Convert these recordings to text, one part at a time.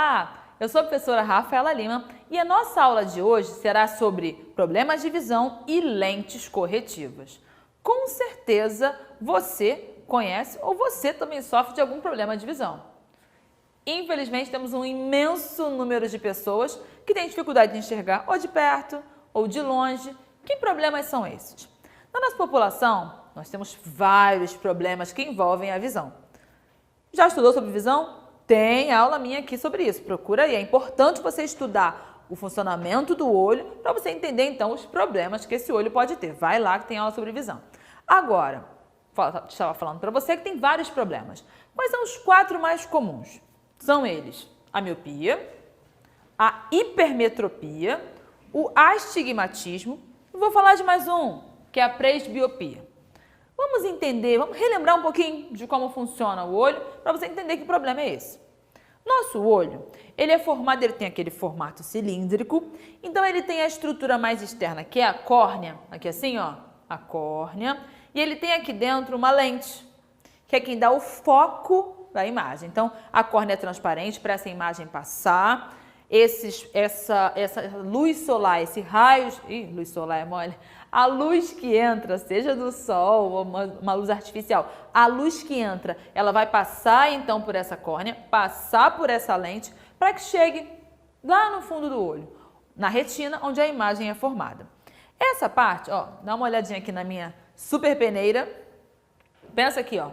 Olá, eu sou a professora Rafaela Lima e a nossa aula de hoje será sobre problemas de visão e lentes corretivas. Com certeza você conhece ou você também sofre de algum problema de visão. Infelizmente, temos um imenso número de pessoas que têm dificuldade de enxergar ou de perto ou de longe. Que problemas são esses? Na nossa população, nós temos vários problemas que envolvem a visão. Já estudou sobre visão? Tem aula minha aqui sobre isso. Procura aí. É importante você estudar o funcionamento do olho para você entender, então, os problemas que esse olho pode ter. Vai lá que tem aula sobre visão. Agora, estava falando para você que tem vários problemas. Quais são os 4 mais comuns? São eles a miopia, a hipermetropia, o astigmatismo e vou falar de mais um, que é a presbiopia. Vamos entender, vamos relembrar um pouquinho de como funciona o olho para você entender que problema é esse. Nosso olho, ele é formado, ele tem aquele formato cilíndrico, então ele tem a estrutura mais externa, que é a córnea, aqui assim, ó, a córnea, e ele tem aqui dentro uma lente, que é quem dá o foco da imagem. Então, a córnea é transparente para essa imagem passar, essa luz solar, esse raio, luz solar é mole, a luz que entra, seja do sol ou uma luz artificial, a luz que entra, ela vai passar então por essa córnea, passar por essa lente, para que chegue lá no fundo do olho, na retina, onde a imagem é formada. Essa parte, ó, dá uma olhadinha aqui na minha super peneira, pensa aqui, ó,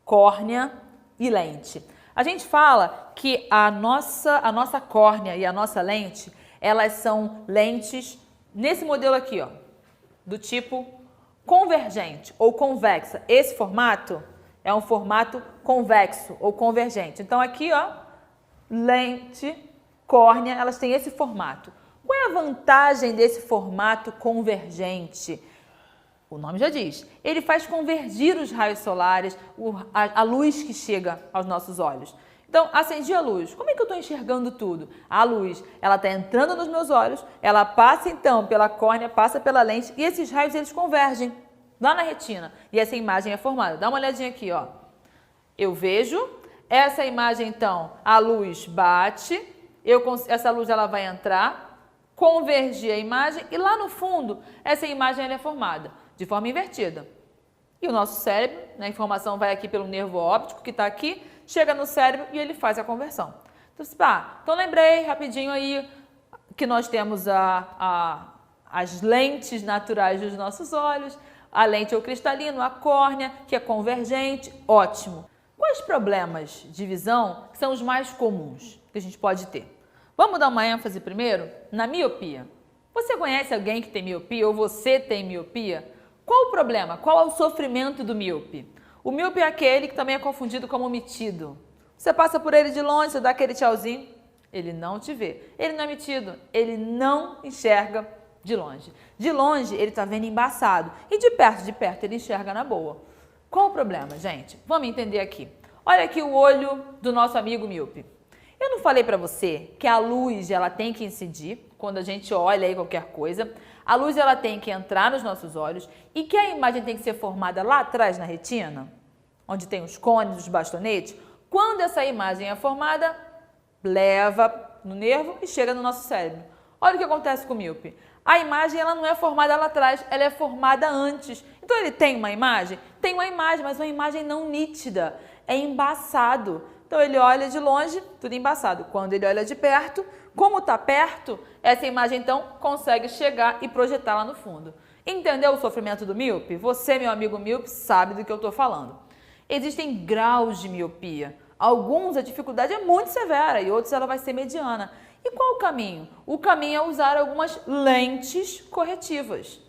córnea e lente. A gente fala que a nossa córnea e a nossa lente, elas são lentes nesse modelo aqui, ó, do tipo convergente ou convexa. Esse formato é um formato convexo ou convergente. Então aqui, ó, lente, córnea, elas têm esse formato. Qual é a vantagem desse formato convergente? O nome já diz, ele faz convergir os raios solares, a luz que chega aos nossos olhos. Então, acendi a luz. Como é que eu estou enxergando tudo? A luz, ela está entrando nos meus olhos, ela passa então pela córnea, passa pela lente e esses raios eles convergem lá na retina e essa imagem é formada. Dá uma olhadinha aqui, ó. Eu vejo essa imagem então, a luz bate, essa luz ela vai entrar, convergir a imagem e lá no fundo essa imagem ela é formada de forma invertida. E o nosso cérebro, né, a informação vai aqui pelo nervo óptico que está aqui, chega no cérebro e ele faz a conversão. Então lembrei rapidinho aí que nós temos as lentes naturais dos nossos olhos, a lente é o cristalino, a córnea, que é convergente, ótimo. Quais problemas de visão são os mais comuns que a gente pode ter? Vamos dar uma ênfase primeiro na miopia. Você conhece alguém que tem miopia ou você tem miopia? Qual o problema? Qual é o sofrimento do míope? O míope é aquele que também é confundido como metido. Você passa por ele de longe, você dá aquele tchauzinho, ele não te vê. Ele não é metido, ele não enxerga de longe. De longe, ele está vendo embaçado. E de perto, ele enxerga na boa. Qual o problema, gente? Vamos entender aqui. Olha aqui o olho do nosso amigo míope. Eu não falei para você que a luz ela tem que incidir quando a gente olha aí qualquer coisa. A luz ela tem que entrar nos nossos olhos e que a imagem tem que ser formada lá atrás na retina, onde tem os cones, os bastonetes. Quando essa imagem é formada, leva no nervo e chega no nosso cérebro. Olha o que acontece com o míope. A imagem ela não é formada lá atrás, ela é formada antes. Então ele tem uma imagem? Tem uma imagem, mas uma imagem não nítida. É embaçado. Então ele olha de longe, tudo embaçado. Quando ele olha de perto, como está perto, essa imagem então consegue chegar e projetar lá no fundo. Entendeu o sofrimento do míope? Você, meu amigo míope, sabe do que eu estou falando. Existem graus de miopia. Alguns a dificuldade é muito severa e outros ela vai ser mediana. E qual o caminho? O caminho é usar algumas lentes corretivas.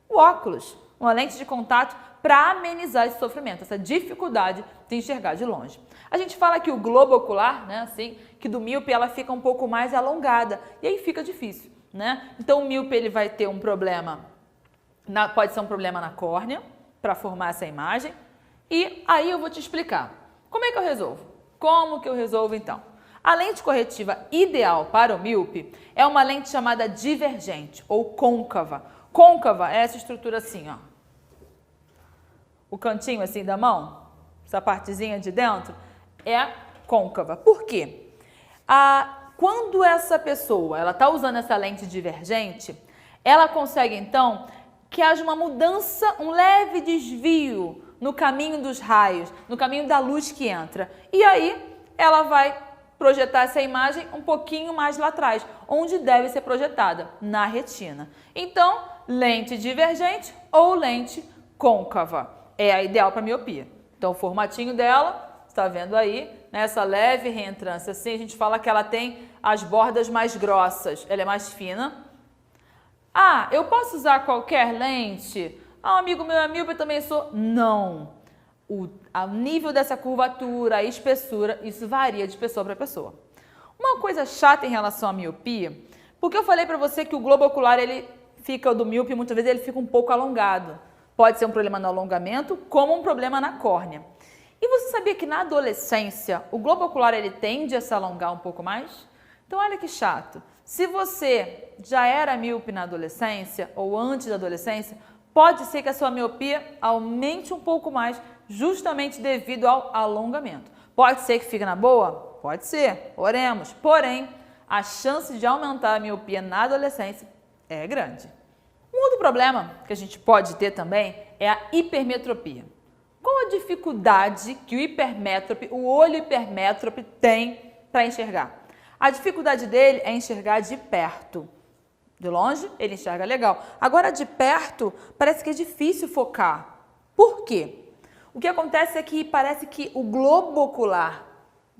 O óculos, uma lente de contato para amenizar esse sofrimento, essa dificuldade de enxergar de longe. A gente fala que o globo ocular, né, assim, que do míope ela fica um pouco mais alongada e aí fica difícil, né? Então o míope ele vai ter um problema, pode ser um problema na córnea para formar essa imagem e aí eu vou te explicar. Como é que eu resolvo? Como que eu resolvo então? A lente corretiva ideal para o míope é uma lente chamada divergente ou côncava. Côncava é essa estrutura assim, ó. O cantinho assim da mão, essa partezinha de dentro, é côncava. Por quê? Quando essa pessoa ela está usando essa lente divergente, ela consegue então que haja uma mudança, um leve desvio no caminho dos raios, no caminho da luz que entra. E aí ela vai projetar essa imagem um pouquinho mais lá atrás, onde deve ser projetada, na retina. Então, lente divergente ou lente côncava é a ideal para miopia. Então, o formatinho dela, está vendo aí, nessa leve reentrância, assim, a gente fala que ela tem as bordas mais grossas, ela é mais fina. Ah, eu posso usar qualquer lente? Ah, um amigo meu é míope, eu também sou. Não. O nível dessa curvatura, a espessura, isso varia de pessoa para pessoa. Uma coisa chata em relação à miopia, porque eu falei para você que o globo ocular, ele fica, do míope, muitas vezes ele fica um pouco alongado. Pode ser um problema no alongamento, como um problema na córnea. E você sabia que na adolescência, o globo ocular, ele tende a se alongar um pouco mais? Então, olha que chato. Se você já era míope na adolescência ou antes da adolescência, pode ser que a sua miopia aumente um pouco mais, justamente devido ao alongamento. Pode ser que fique na boa? Pode ser, oremos. Porém, a chance de aumentar a miopia na adolescência é grande. Um outro problema que a gente pode ter também é a hipermetropia. Qual a dificuldade que o olho hipermétrope tem para enxergar? A dificuldade dele é enxergar de perto. De longe, ele enxerga legal. Agora, de perto, parece que é difícil focar. Por quê? O que acontece é que parece que o globo ocular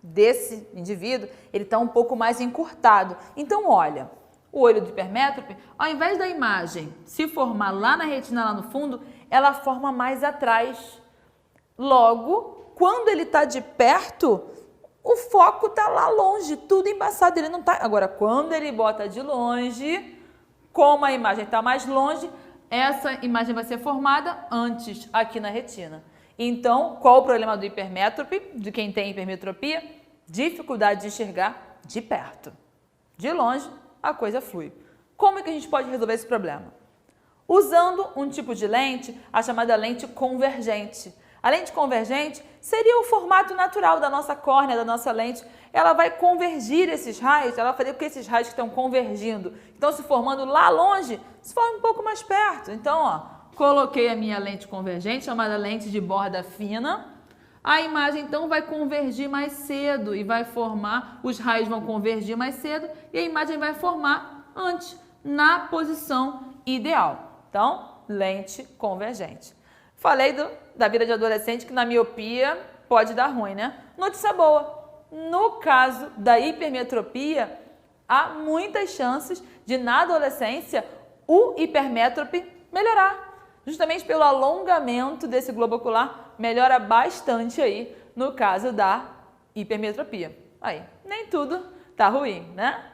desse indivíduo, ele está um pouco mais encurtado. Então, olha, o olho do hipermétrope, ao invés da imagem se formar lá na retina, lá no fundo, ela forma mais atrás. Logo, quando ele está de perto, o foco está lá longe, tudo embaçado, ele não está. Agora, quando ele bota de longe, como a imagem está mais longe, essa imagem vai ser formada antes aqui na retina. Então, qual o problema do hipermétrope, de quem tem hipermetropia? Dificuldade de enxergar de perto. De longe, a coisa flui. Como é que a gente pode resolver esse problema? Usando um tipo de lente, a chamada lente convergente. A lente convergente seria o formato natural da nossa córnea, da nossa lente. Ela vai convergir esses raios, ela vai fazer com que esses raios que estão convergindo, estão se formando lá longe, se formem um pouco mais perto. Então, ó, coloquei a minha lente convergente, chamada lente de borda fina. A imagem, então, vai convergir mais cedo e vai formar, os raios vão convergir mais cedo e a imagem vai formar antes, na posição ideal. Então, lente convergente. Falei da vida de adolescente que na miopia pode dar ruim, né? Notícia boa. No caso da hipermetropia, há muitas chances de, na adolescência, o hipermétrope melhorar. Justamente pelo alongamento desse globo ocular, melhora bastante aí no caso da hipermetropia. Aí, nem tudo tá ruim, né?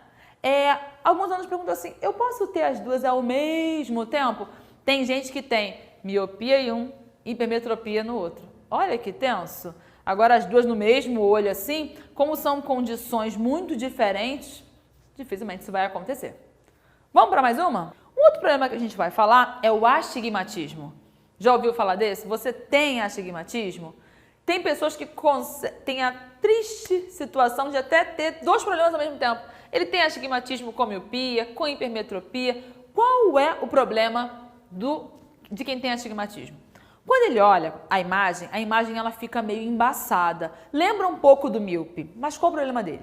Alguns alunos perguntam assim, eu posso ter as duas ao mesmo tempo? Tem gente que tem miopia em um, hipermetropia no outro. Olha que tenso. Agora as duas no mesmo olho assim, como são condições muito diferentes, dificilmente isso vai acontecer. Vamos para mais uma? Um outro problema que a gente vai falar é o astigmatismo. Já ouviu falar desse? Você tem astigmatismo? Tem pessoas que têm a triste situação de até ter dois problemas ao mesmo tempo. Ele tem astigmatismo com miopia, com hipermetropia. Qual é o problema de quem tem astigmatismo? Quando ele olha a imagem ela fica meio embaçada. Lembra um pouco do míope, mas qual o problema dele?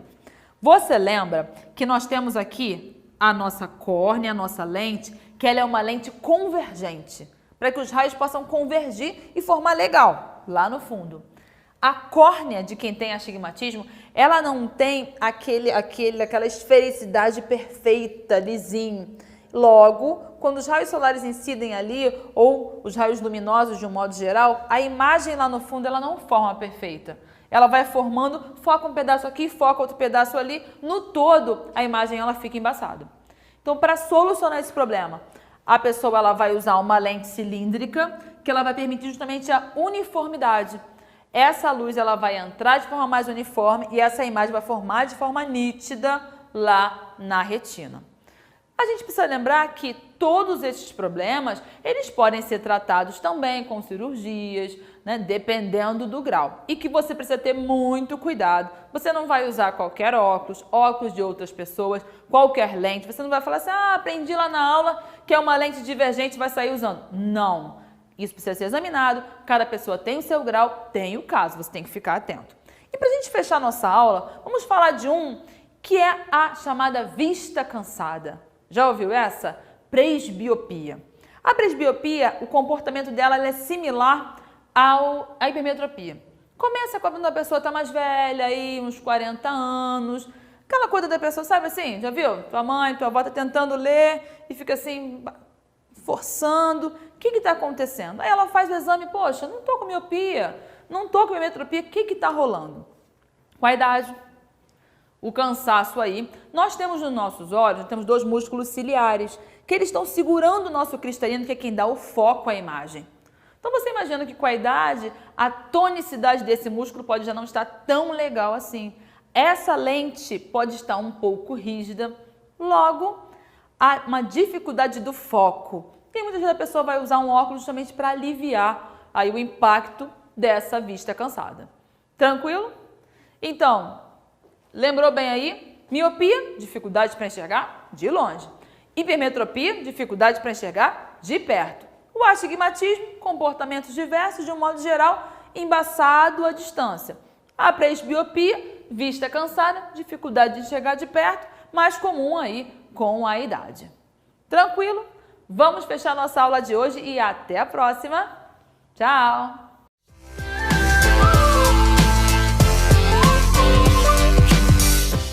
Você lembra que nós temos aqui a nossa córnea, a nossa lente, que ela é uma lente convergente, para que os raios possam convergir e formar legal, lá no fundo. A córnea de quem tem astigmatismo, ela não tem aquela esfericidade perfeita, lisinho. Logo, quando os raios solares incidem ali, ou os raios luminosos de um modo geral, a imagem lá no fundo ela não forma perfeita. Ela vai formando, foca um pedaço aqui, foca outro pedaço ali, no todo a imagem ela fica embaçada. Então, para solucionar esse problema, a pessoa ela vai usar uma lente cilíndrica, que ela vai permitir justamente a uniformidade. Essa luz ela vai entrar de forma mais uniforme e essa imagem vai formar de forma nítida lá na retina. A gente precisa lembrar que todos esses problemas, eles podem ser tratados também com cirurgias, né, dependendo do grau. E que você precisa ter muito cuidado. Você não vai usar qualquer óculos, óculos de outras pessoas, qualquer lente. Você não vai falar assim, aprendi lá na aula que é uma lente divergente e vai sair usando. Não. Isso precisa ser examinado. Cada pessoa tem o seu grau, tem o caso. Você tem que ficar atento. E para a gente fechar nossa aula, vamos falar de um que é a chamada vista cansada. Já ouviu essa? Presbiopia. A presbiopia, o comportamento dela é similar à hipermetropia. Começa quando a pessoa está mais velha, aí, uns 40 anos, aquela coisa da pessoa, sabe assim, já viu? Tua mãe, tua avó está tentando ler e fica assim, forçando. O que está acontecendo? Aí ela faz o exame, poxa, não estou com miopia, não estou com hipermetropia, o que está rolando? Com a idade, o cansaço aí, nós temos nos nossos olhos, temos dois músculos ciliares, que eles estão segurando o nosso cristalino, que é quem dá o foco à imagem. Então você imagina que com a idade, a tonicidade desse músculo pode já não estar tão legal assim. Essa lente pode estar um pouco rígida, logo há uma dificuldade do foco. E muitas vezes a pessoa vai usar um óculos justamente para aliviar aí o impacto dessa vista cansada. Tranquilo? Então, lembrou bem aí? Miopia, dificuldade para enxergar de longe. Hipermetropia, dificuldade para enxergar de perto. O astigmatismo, comportamentos diversos, de um modo geral, embaçado à distância. A presbiopia, vista cansada, dificuldade de enxergar de perto, mais comum aí com a idade. Tranquilo? Vamos fechar nossa aula de hoje e até a próxima. Tchau!